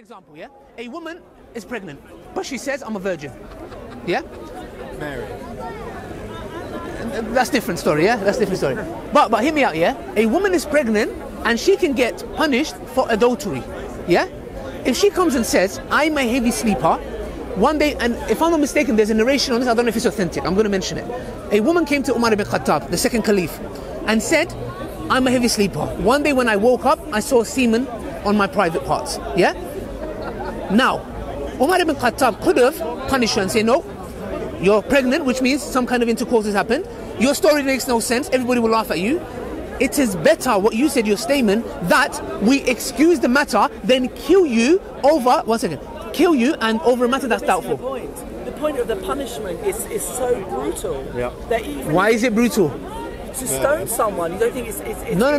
example, yeah? A woman is pregnant, but she says, I'm a virgin. Yeah? Mary. That's a different story, yeah? That's a different story. But hear me out, yeah? A woman is pregnant and she can get punished for adultery, yeah? If she comes and says, I'm a heavy sleeper, one day, and if I'm not mistaken, there's a narration on this, I don't know if it's authentic, I'm going to mention it. A woman came to Umar ibn Khattab, the second caliph, and said, I'm a heavy sleeper. One day when I woke up, I saw semen on my private parts, yeah? Now, Umar ibn Khattab could have punished her and say, no, you're pregnant, which means some kind of intercourse has happened. Your story makes no sense, everybody will laugh at you. It is better, what you said, your statement, that we excuse the matter than kill you over, kill you and over a matter that's doubtful. The point of the punishment is so brutal. Yeah. That even Why is it brutal? to stone someone, you don't think it's No.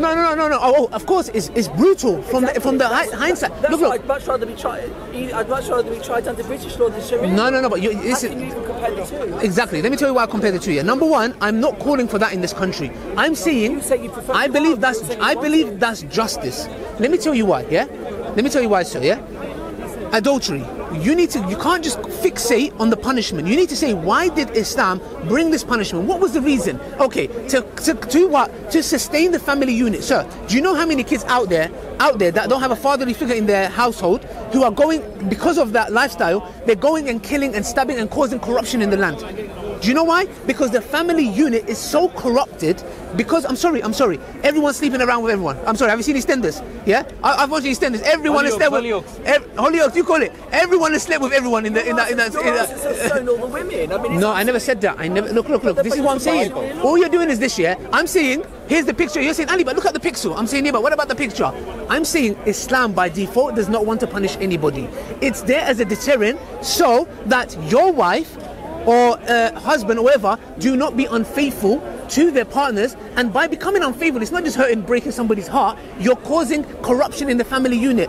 Oh, of course, it's brutal from the hindsight. That's why I'd much rather be tried. I'd much rather be tried under British law than Sharia. No. But how can you even compare the two? Exactly. Let me tell you why I compare the two. Yeah. Number one, I'm not calling for that in this country. I'm saying You say you prefer I believe that's justice. Let me tell you why. Yeah. Let me tell you why, sir. Yeah. Adultery. You can't just fixate on the punishment. You need to say, why did Islam bring this punishment? What was the reason? Okay, to what? To sustain the family unit. Sir, do you know how many kids out there that don't have a fatherly figure in their household who are going, because of that lifestyle, they're going and killing and stabbing and causing corruption in the land? Do you know why? Because the family unit is so corrupted. Because I'm sorry, everyone's sleeping around with everyone. I'm sorry, have you seen EastEnders? Yeah, I've watched EastEnders. Everyone has slept with Hollyoaks. You call it? Everyone has slept with everyone in that. all the women. I mean, no, I never said that. I never look. This is what I'm saying. All you're doing is this, yeah. I'm saying, here's the picture. You're saying, Ali, but look at the picture. I'm saying, yeah, but what about the picture? I'm saying Islam by default does not want to punish anybody. It's there as a deterrent so that your wife or husband or whoever do not be unfaithful to their partners, and by becoming unfaithful, it's not just hurting, breaking somebody's heart, you're causing corruption in the family unit.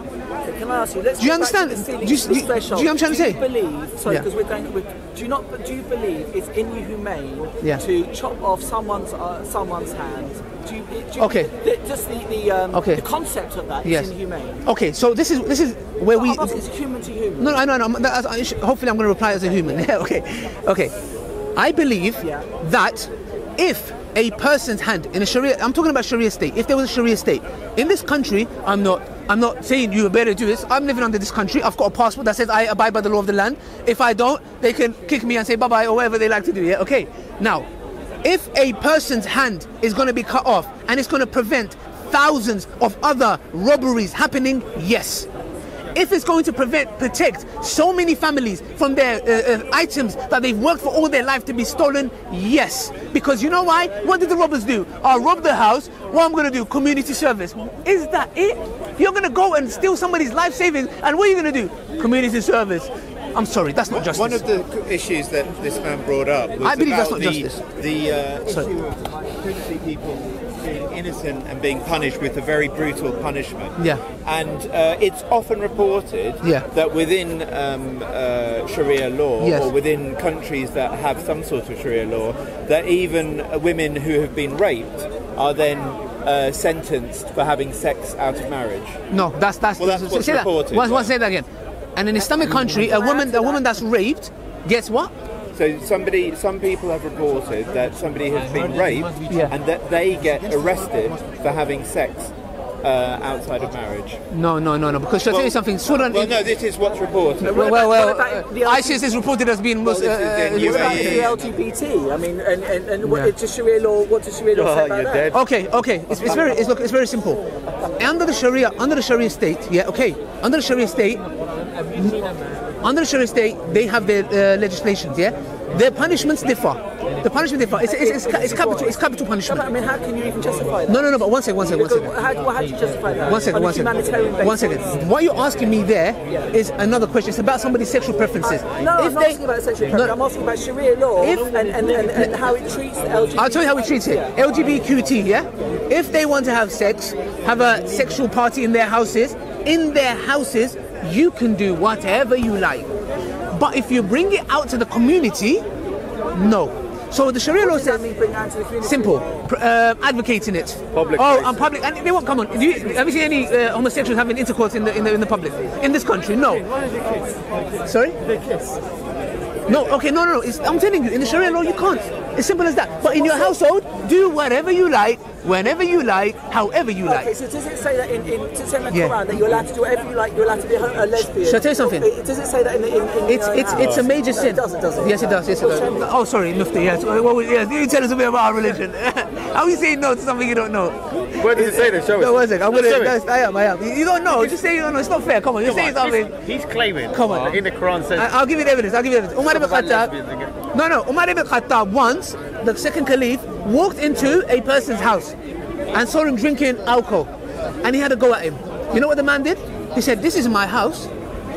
Can I ask you? Do you understand? Do you know what I'm trying to say? Do you believe? Sorry, because we're going. Do you believe it's inhumane to chop off someone's hand? Just the concept of that is inhumane. Okay, so this is where we. It's human to human. No. Hopefully, I'm going to reply as a human. Okay. I believe that if a person's hand in a Sharia, I'm talking about Sharia state. If there was a Sharia state in this country, I'm not saying you better do this. I'm living under this country. I've got a passport that says I abide by the law of the land. If I don't, they can kick me and say bye bye or whatever they like to do. Yeah. Okay. Now, if a person's hand is going to be cut off and it's going to prevent thousands of other robberies happening, yes. If it's going to protect so many families from their items that they've worked for all their life to be stolen, yes. Because you know why? What did the robbers do? I'll rob the house. What I'm going to do? Community service. Is that it? You're going to go and steal somebody's life savings, and what are you going to do? Community service. I'm sorry, that's not justice. One of the issues that this man brought up was I believe about that's not justice. The issue of potentially people being innocent and being punished with a very brutal punishment. Yeah. And it's often reported that within Sharia law or within countries that have some sort of Sharia law, that even women who have been raped are then sentenced for having sex out of marriage. No, that's what's reported. Once say that again. And in an Islamic country, a woman that's raped gets what? So some people have reported that somebody has been raped and that they get arrested for having sex outside of marriage. No. Because I'll tell you something. No, this is what's reported. ISIS is reported as being the LGBT. I mean, and what does Sharia law? What does Sharia law say about that? Okay. It's very simple. Under the Sharia state, Under the Sharia state, they have their legislations, Their punishments differ. The punishment differ. It's capital punishment. I mean, how can you even justify that? No, but one second. How do you justify that? One second. What you're asking me there is another question. It's about somebody's sexual preferences. I'm not asking about sexual preferences. I'm asking about Sharia law and how it treats the LGBT. I'll tell you how it treats it. LGBTQT, If they want to have sex, have a sexual party in their houses, you can do whatever you like. But if you bring it out to the community, no. So the Sharia law says, simple, advocating it. Public. Oh, I'm public, and they won't come on. Have you seen any homosexuals having intercourse in the public in this country? No. Sorry? They kiss. No, okay, no. I'm telling you, in the Sharia law, you can't. It's simple as that. But in your household, do whatever you like, whenever you like, however you like. Okay, so does it say that in the Quran that you're allowed to do whatever you like? You're allowed to be a lesbian. Shall I tell you something? Does it say that in it's a major sin. It doesn't. Yes, it does. Yes, it does. Oh, sorry, Mufti. Yes. Well, yes. You tell us a bit about our religion. How are you saying no to something you don't know? Where does it say that? Show us. No, one second. I am. You don't know. Just say you don't know. It's not fair. Come on. You're saying something. He's claiming. Come on. In the Quran says. I'll give you the evidence. Umar ibn Khattab. No. Umar ibn Khattab once, the second caliph, walked into a person's house and saw him drinking alcohol, and he had to go at him. You know what the man did? He said, "This is my house.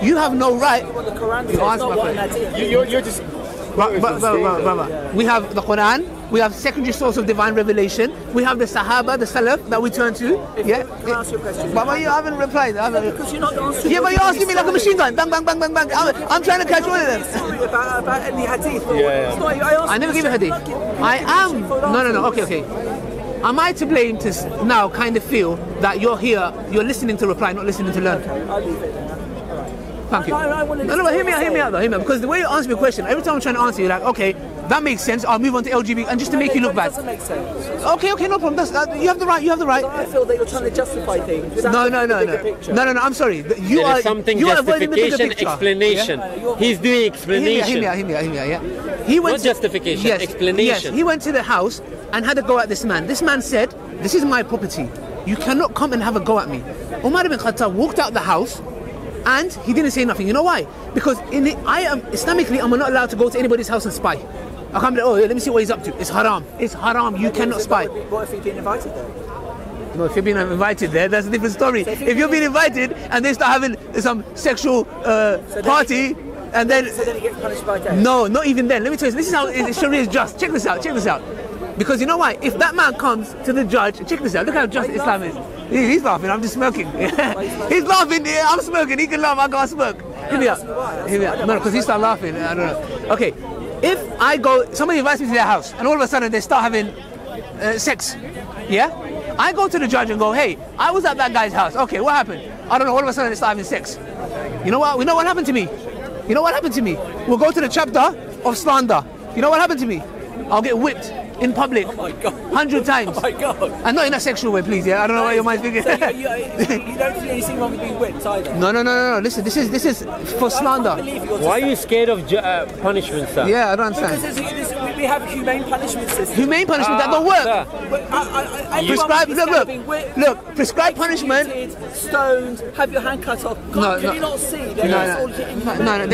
You have no right." You answer my question. You're just. We have the Quran, we have secondary source of divine revelation, we have the Sahaba, the Salaf that we turn to. Can I ask you a question? But you haven't replied. Because you're not answering. Yeah, but you're asking me like a machine gun. Bang, bang, bang, bang, bang. I'm trying to catch one of them. Sorry about any hadith. I never give a hadith. I am. No. Okay. Am I to blame to now kind of feel that you're here, you're listening to reply, not listening to learn? Okay, I'll leave it then. Thank you. No, hear me out though, because the way you answer me a question, every time I'm trying to answer you, like, okay, that makes sense, I'll move on to LGBT, and just to make you look bad. It doesn't make sense. Okay, no problem, you have the right, I feel that you're trying to justify things. No, I'm sorry. You are avoiding the bigger picture. Explanation. Yeah. He's doing explanation. Hear me out, yeah. He went not justification, explanation. Yes, he went to the house and had a go at this man. This man said, "This is my property. You cannot come and have a go at me." Umar ibn Khattab walked out the house and he didn't say nothing. You know why? Because Islamically, I'm not allowed to go to anybody's house and spy. I can't be like, let me see what he's up to. It's haram. It's haram. You cannot spy. What if you've been invited there? No, if you've been invited there, that's a different story. If you've been invited and they start having some sexual party, and then... So then he gets punished by death? No, not even then. Let me tell you, this is how Sharia is just. Check this out. Because you know why? If that man comes to the judge, check this out, look how just Islam is. He's laughing, I'm just smoking. He's laughing, I'm smoking, he can laugh, I can't smoke. Hear me out. No, because he started laughing, I don't know. Okay, if somebody invites me to their house, and all of a sudden they start having sex, yeah? I go to the judge and go, hey, I was at that guy's house. Okay, what happened? I don't know, all of a sudden they start having sex. You know what? We know what happened to me. We'll go to the chapter of slander. You know what happened to me? I'll get whipped in public 100 times. Oh my God. And not in a sexual way, please. Yeah, I don't know what your mind's thinking. So you don't see anything wrong with being whipped either? No. Listen, this is for slander. Why are you scared of punishment, sir? Yeah, I don't understand. Because we have humane punishment systems. Humane punishment that don't work. Look, prescribed punishment. Stoned, have your hand cut off. Can you not see?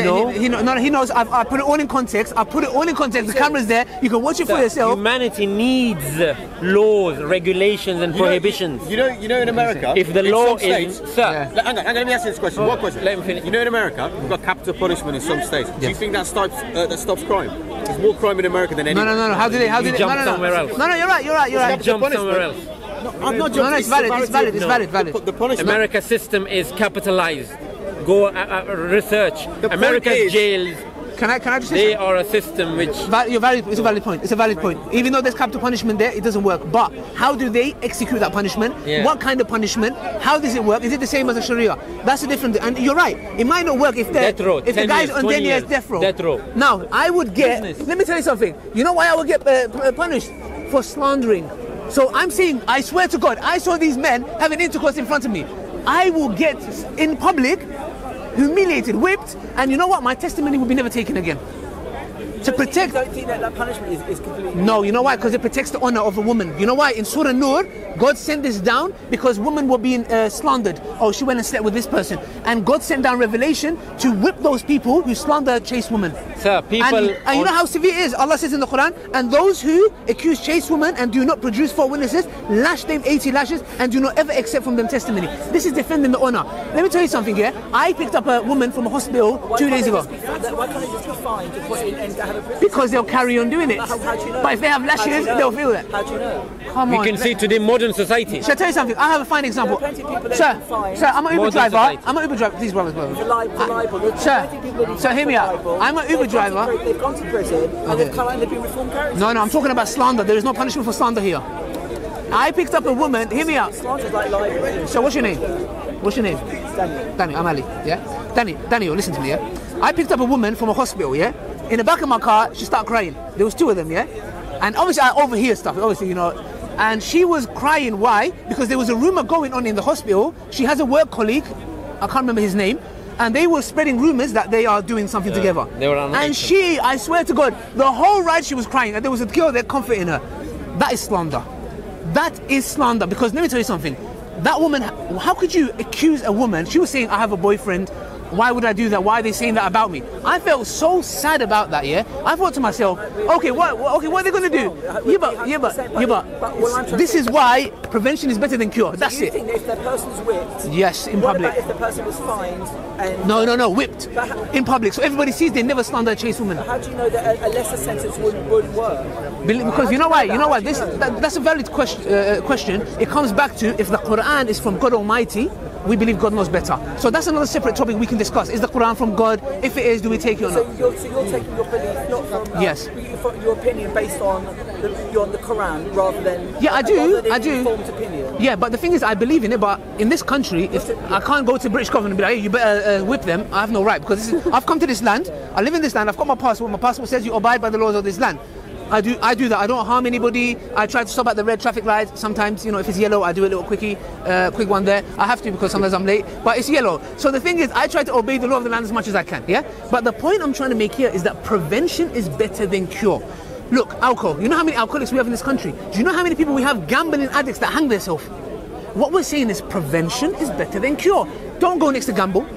No. He knows. I put it all in context. The camera's there. You can watch it for yourself. Humanity needs laws, regulations, and prohibitions. You know, in America, if the law is, hang on, let me ask you this question. One question. Let me finish. You know, in America, we've got capital punishment in some states. Do you think that stops crime? There's more crime in America than anywhere. No. How do they? Jump somewhere else. No, you're right. Jump somewhere else. I'm not jumping. It's valid. The punishment. America's system is capitalized. Go research. America's jails. Can I just say they are a system which... It's a valid point. Even though there's capital punishment there, it doesn't work. But how do they execute that punishment? Yeah. What kind of punishment? How does it work? Is it the same as a Sharia? That's the difference. And you're right. It might not work if the guy's on 10 years death row. Now, I would get... Let me tell you something. You know why I would get punished? For slandering. So I'm saying, I swear to God, I saw these men having intercourse in front of me. I will get, in public, humiliated, whipped, and you know what? My testimony will be never taken again. To protect... You don't think that punishment is completely... No, you know why? Because it protects the honor of a woman. You know why? In Surah Nur, God sent this down because women were being slandered. Oh, she went and slept with this person. And God sent down revelation to whip those people who slander chaste women. Sir, people... And you know how severe it is? Allah says in the Quran, and those who accuse chaste women and do not produce 4 witnesses, lash them 80 lashes and do not ever accept from them testimony. This is defending the honor. Let me tell you something here. I picked up a woman from a hospital 2 days ago. Why can't it just be fine to put in Because they'll carry on doing it. How do you know? But if they have lashes, they'll feel that. How do you know? Come on. We can see today modern society. Shall I tell you something? I have a fine example. Sir, I'm an Uber driver. I'm an Uber driver. Please, brothers. Sir, hear me out. I'm an Uber driver. They've gone to prison and they've come out and they've been reformed characters. No, I'm talking about slander. There is no punishment for slander here. I picked up a woman. Hear me out. Slander's like libel. So what's your name? What's your name? Danny. I'm Ali. Yeah. Daniel, listen to me. Yeah. I picked up a woman from a hospital. Yeah. In the back of my car, she started crying. There was 2 of them. Yeah. And obviously I overhear stuff. Obviously, you know. And she was crying. Why? Because there was a rumor going on in the hospital. She has a work colleague. I can't remember his name. And they were spreading rumors that they are doing something together. They were and she, I swear to God, the whole ride she was crying. And there was a girl there comforting her. That is slander. That is slander. Because let me tell you something. That woman, how could you accuse a woman? She was saying, I have a boyfriend. Why would I do that? Why are they saying that about me? I felt so sad about that, yeah? I thought to myself, okay, what are they going to do? Yeah, but this is why prevention is better than cure. That's it. Do you think that if the person's whipped... Yes, in public. What about if the person was fined and... No, whipped. In public. So everybody sees they never slander a chaste woman. How do you know that a lesser sentence would work? Because you know why? That's a valid question. It comes back to if the Quran is from God Almighty, we believe God knows better. So that's another separate topic we can discuss. Is the Quran from God? If it is, do we take it or not? So you're taking your belief not from yes. Your opinion based on the Quran rather than I do. Informed opinion. Yeah, but the thing is, I believe in it. But in this country, if I can't go to the British government and be like, hey, you better whip them, I have no right because I've come to this land. I live in this land. I've got my passport. My passport says you abide by the laws of this land. I do that. I don't harm anybody. I try to stop at the red traffic light. Sometimes, you know, if it's yellow, I do a little quick one there. I have to because sometimes I'm late, but it's yellow. So the thing is, I try to obey the law of the land as much as I can, yeah? But the point I'm trying to make here is that prevention is better than cure. Look, alcohol. You know how many alcoholics we have in this country? Do you know how many people we have gambling addicts that hang themselves? What we're saying is prevention is better than cure. Don't go next to gamble.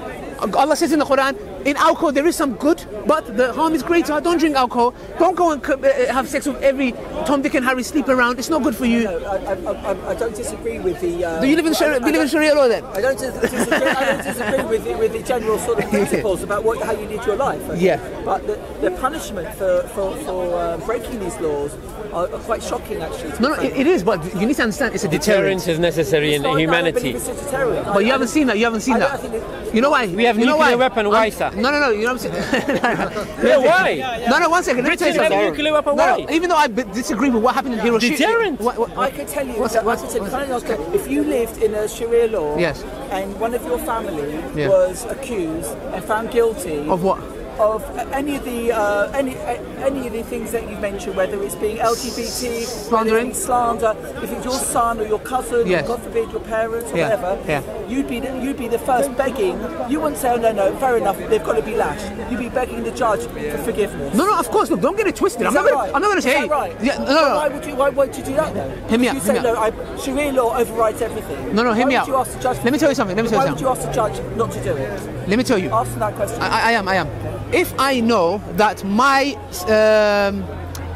Allah says in the Quran, in alcohol there is some good, but the harm is greater. Don't drink alcohol. Don't go and have sex with every Tom, Dick and Harry sleep around. It's not good for you. No, I don't disagree with the... Do you live in Sharia law then? I don't disagree with the general sort of principles about how you live your life. Okay? Yeah. But the punishment for breaking these laws are quite shocking, actually. No, it is, but you need to understand it's a deterrent. Deterrence is necessary in humanity. But you haven't seen that. You know why? We have nuclear weapon. Why, sir? No. You know what I'm saying? Yeah, why? No. 1 second. Let me tell you something. Nuclear weapon. Why? Even though I disagree with what happened in Hiroshima. Deterrent. I can tell you. If you lived in a Sharia law, yes, and one of your family was accused and found guilty of what? Of any of the things that you mentioned, whether it's being LGBT, slandering, slander, if it's your son or your cousin, or God forbid your parents or whatever, you'd be the first begging. You wouldn't say, oh, no, fair enough, they've got to be lashed. You'd be begging the judge for forgiveness. No, of course, look, don't get it twisted. I'm not going to say, hey, right? Yeah, no. Why would you do that then? Hear me out. You say, no, Sharia law overrides everything. No, hear me out. Let me tell you something. Why would you ask the judge not to do it? Let me tell you. Ask that question. I am. If I know that my,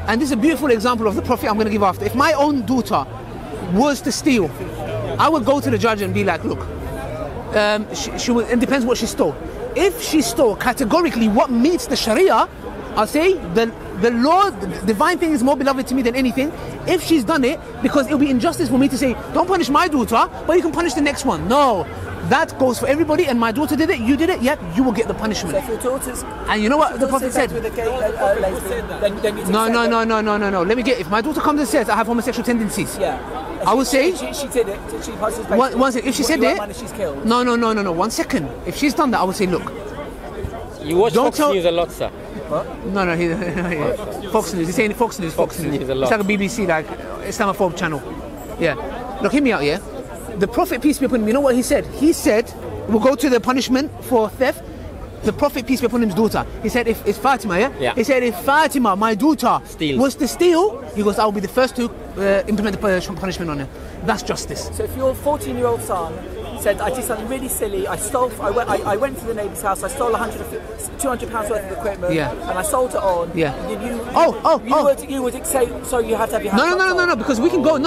and this is a beautiful example of the Prophet I'm going to give after. If my own daughter was to steal, I would go to the judge and be like, look, she would, it depends what she stole. If she stole categorically what meets the Sharia, I'll say the law, the divine thing is more beloved to me than anything. If she's done it, because it'll be injustice for me to say, don't punish my daughter, but you can punish the next one. No. That goes for everybody, and my daughter did it, you did it, yep, you will get the punishment. So if your daughter's... And you know what the Prophet said? With a gay lesbian, then you No. Let me get... If my daughter comes and says, I have homosexual tendencies, I would say... She did it, she participated. One second, if she said it... She's killed. No. 1 second. If she's done that, I would say, look... You watch Fox News a lot, sir. What? No. Fox News. He's saying Fox News. Fox News a lot. It's like a BBC, like Islamophobe channel. Yeah. Look, hear me out, yeah? The Prophet, peace be upon him, you know what he said? He said, we'll go to the punishment for theft. The Prophet, peace be upon him's daughter. He said, if it's Fatima, yeah? He said, if Fatima, my daughter, was to steal, he goes, I will be the first to implement the punishment on her. That's justice. So if your 14-year-old son said, I did something really silly, I went to the neighbour's house, I stole £200 worth of equipment, and I sold it on. You would say, so you have to have your hands No, because we can go,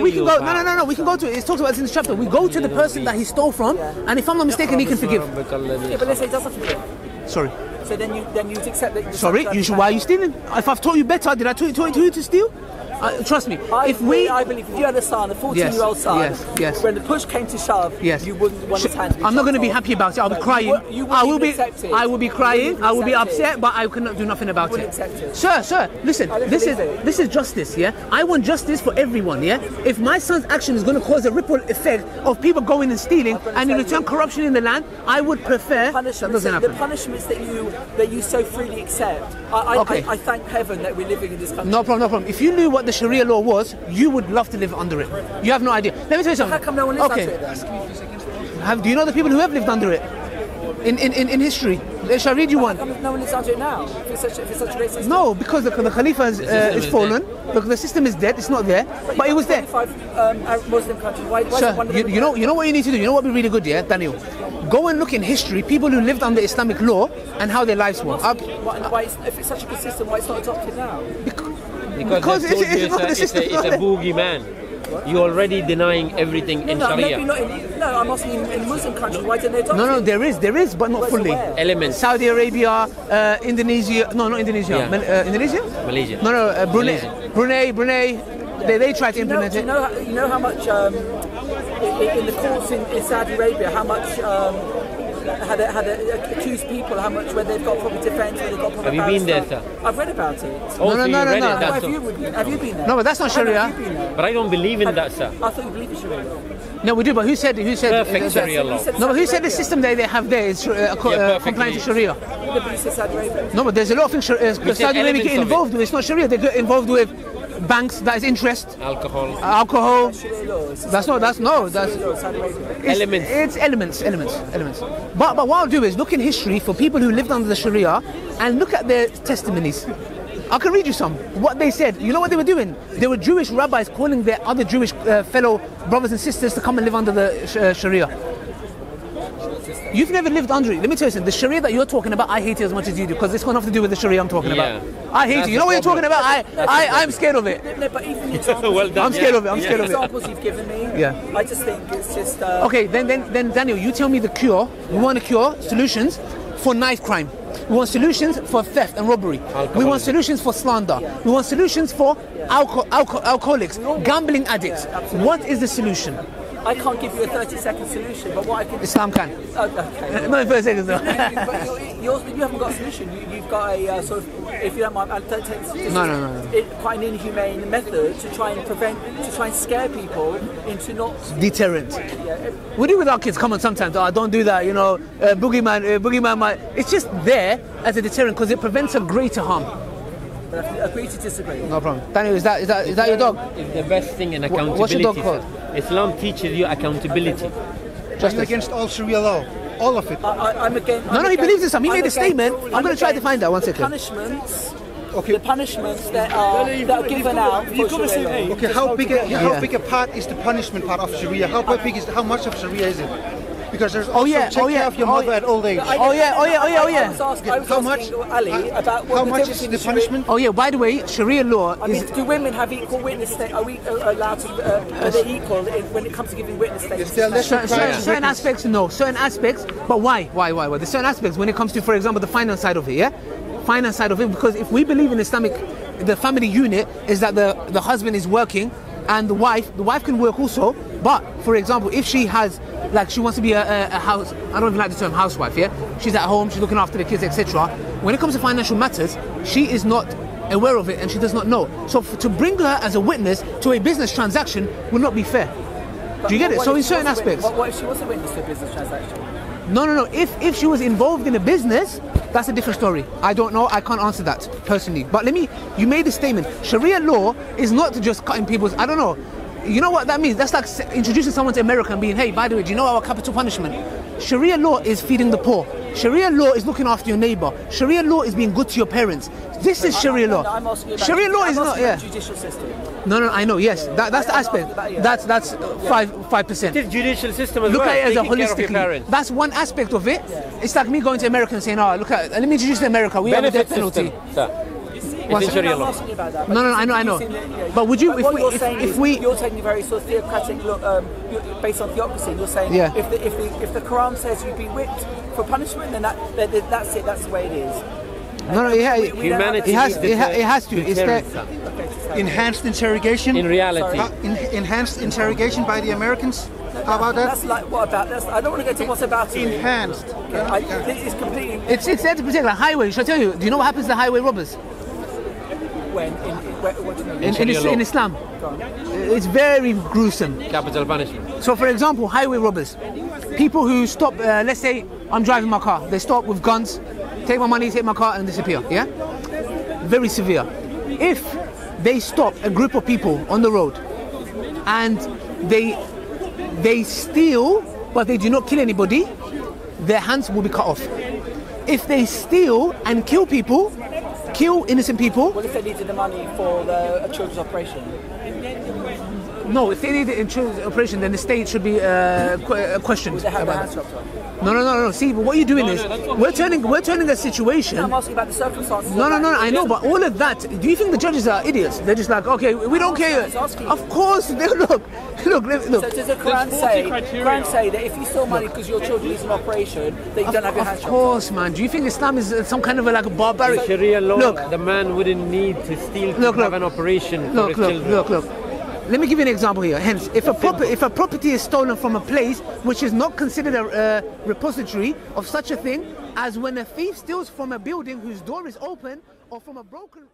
we can go to it. It talks about this in this chapter. We go to the person that he stole from, and if I'm not mistaken, he can forgive. Yeah, but let's say he doesn't forgive. Sorry. So then you'd accept that. Sorry, why are you stealing? If I've taught you better, did I taught you to steal? Trust me. I believe if you had a son, a 14-year-old son, when the push came to shove, you wouldn't want his hand to be I'm not going to be happy about it. I'll be crying. I will be crying. I will be upset, but I cannot do nothing about it. Sir, listen. This is justice. Yeah, I want justice for everyone. Yeah, if my son's action is going to cause a ripple effect of people going and stealing, and in return corruption in the land, I would prefer that doesn't happen. The punishments that you so freely accept. I thank heaven that we're living in this country. No problem. If you knew what the Sharia law was, you would love to live under it. You have no idea. Let me tell you something. How come no one lives under it then? Do you know the people who have lived under it in history? Shall I read you one? How come no one lives under it now? If it's such a great system? No, because the Khalifa is fallen. The system is dead. It's not there, but it was there. 25 Muslim countries. Why Sir, you know what you need to do. You know what would be really good, yeah, Daniel? Go and look in history, people who lived under Islamic law and how their lives were. If it's such a good system, why it's not adopted now? Because it's a boogeyman. You're already denying everything in Sharia. Maybe not I'm asking in Muslim countries, why didn't they adopt it? No, there is, but not fully. Elements. Saudi Arabia, Indonesia, no, not Indonesia. Yeah. Indonesia? Malaysia. No, Brunei. They tried to implement it. You know how much in the courts in Saudi Arabia, how much had accused people, how much when they've got proper defence, when they've got proper. Have you been there, sir? I've read about it. No. Have you been there? No, but that's not Sharia. But I don't believe in that, sir. I thought you believe in Sharia. No, we do, but who said perfect Sharia law? No, but who said the system they have there is compliant to Sharia? No, but there's a lot of things Saudi Arabia get involved with. It's not Sharia. They get involved with banks, that is interest. Alcohol. That's elements. It's elements. But what I'll do is look in history for people who lived under the Sharia and look at their testimonies. I can read you some. What they said. You know what they were doing? They were Jewish rabbis calling their other Jewish fellow brothers and sisters to come and live under the Sharia. You've never lived under it. Let me tell you something. The Sharia that you're talking about, I hate it as much as you do, because it's got nothing to do with the Sharia I'm talking about. I hate it. You know what you're talking about? I'm scared of it. No, but even examples, well done, I'm scared of it. I'm scared of it. Examples you've given me. I just think it's just. Okay, then Daniel, you tell me the cure. We want a cure, solutions for knife crime. We want solutions for theft and robbery. We want solutions for slander. We want solutions for alcoholics, gambling addicts. What is the solution? I can't give you a 30-second solution, but what I can... Islam can. Okay. Not in 30 seconds though. But you haven't got a solution. You've got a sort of, if you don't mind, don't take this. No. Quite an inhumane method to try and scare people into not... Deterrent. We do it with our kids. Come on, sometimes. Don't do that, boogeyman might... It's just there as a deterrent because it prevents a greater harm. But I agree to disagree. No problem. Daniel, is that your dog? It's the best thing in accountability. What's your dog called? Islam teaches you accountability. I'm against all Sharia law. All of it. I'm against... No, he believes in something. He made a statement. I'm going to try to find that. 1 second. The punishments that are given out for Sharia. Okay, how big a part is the punishment part of Sharia? How much of Sharia is it? Because there's also take care of your mother at old age. Oh yeah. I was asking Ali about how much is the punishment? Oh yeah. By the way, Sharia law is. Do women have equal witness statement? Are we allowed to? Are they equal when it comes to giving witness statements? Certain aspects, no. Certain aspects, but why? There's certain aspects when it comes to, for example, the finance side of it. Yeah, finance side of it. Because if we believe in Islamic, the family unit is that the husband is working and the wife can work also. But for example, if she has, like, she wants to be a house, I don't even like the term housewife, yeah? She's at home, she's looking after the kids, etc. When it comes to financial matters, she is not aware of it and she does not know. So to bring her as a witness to a business transaction would not be fair. Do you get it? So in certain aspects. What if she was a witness to a business transaction? No. If she was involved in a business, that's a different story. I don't know. I can't answer that personally. But you made a statement. Sharia law is not just cutting people's, I don't know. You know what that means? That's like introducing someone to America and being, hey, by the way, do you know our capital punishment? Sharia law is feeding the poor. Sharia law is looking after your neighbor. Sharia law is being good to your parents. This is Sharia law. Sharia law is not, judicial system. No, I know, yes. That's the aspect. That's 5%. It is judicial system as look well. At it as a holistically. That's one aspect of it. It's like me going to America and saying, let me introduce to America. We have a death penalty. It's in Sharia law. No, I know. But would you, if we... You're taking a very sort of theocratic look, based on theocracy, you're saying if the Quran says you'd be whipped for punishment, then that's it, that's the way it is. No, humanity it has to. It's enhanced interrogation. In reality, enhanced interrogation by the Americans. How about that? That's like what about? I don't want to get to what's about it. Enhanced. This is completely. It's there to protect the highway. Shall I tell you? Do you know what happens to highway robbers? When what do you mean? In Islam, it's very gruesome. Capital punishment. So, for example, highway robbers, people who stop. Let's say I'm driving my car. They stop with guns, take my money, take my car, and disappear. Yeah, very severe. If they stop a group of people on the road and they steal, but they do not kill anybody, their hands will be cut off. If they steal and kill people, kill innocent people. What if they needed the money for a children's operation? No, if they need it in children's operation, then the state should be questioned. Would they have their hands chopped off? No. See, but what you're doing is we're turning a situation. No, I'm asking about the circumstances. No. I know, but all of that. Do you think the judges are idiots? They're just like, okay, we don't care. Of course, look. So does the Quran say that if you steal money because your children need an operation, that you don't have your hands chopped off? Of course, man. Do you think Islam is some kind of a barbaric? Sharia law, the man wouldn't need to steal to have an operation for his children. Look. Let me give you an example here. Hence, if a property is stolen from a place which is not considered a repository of such a thing as when a thief steals from a building whose door is open or from a broken...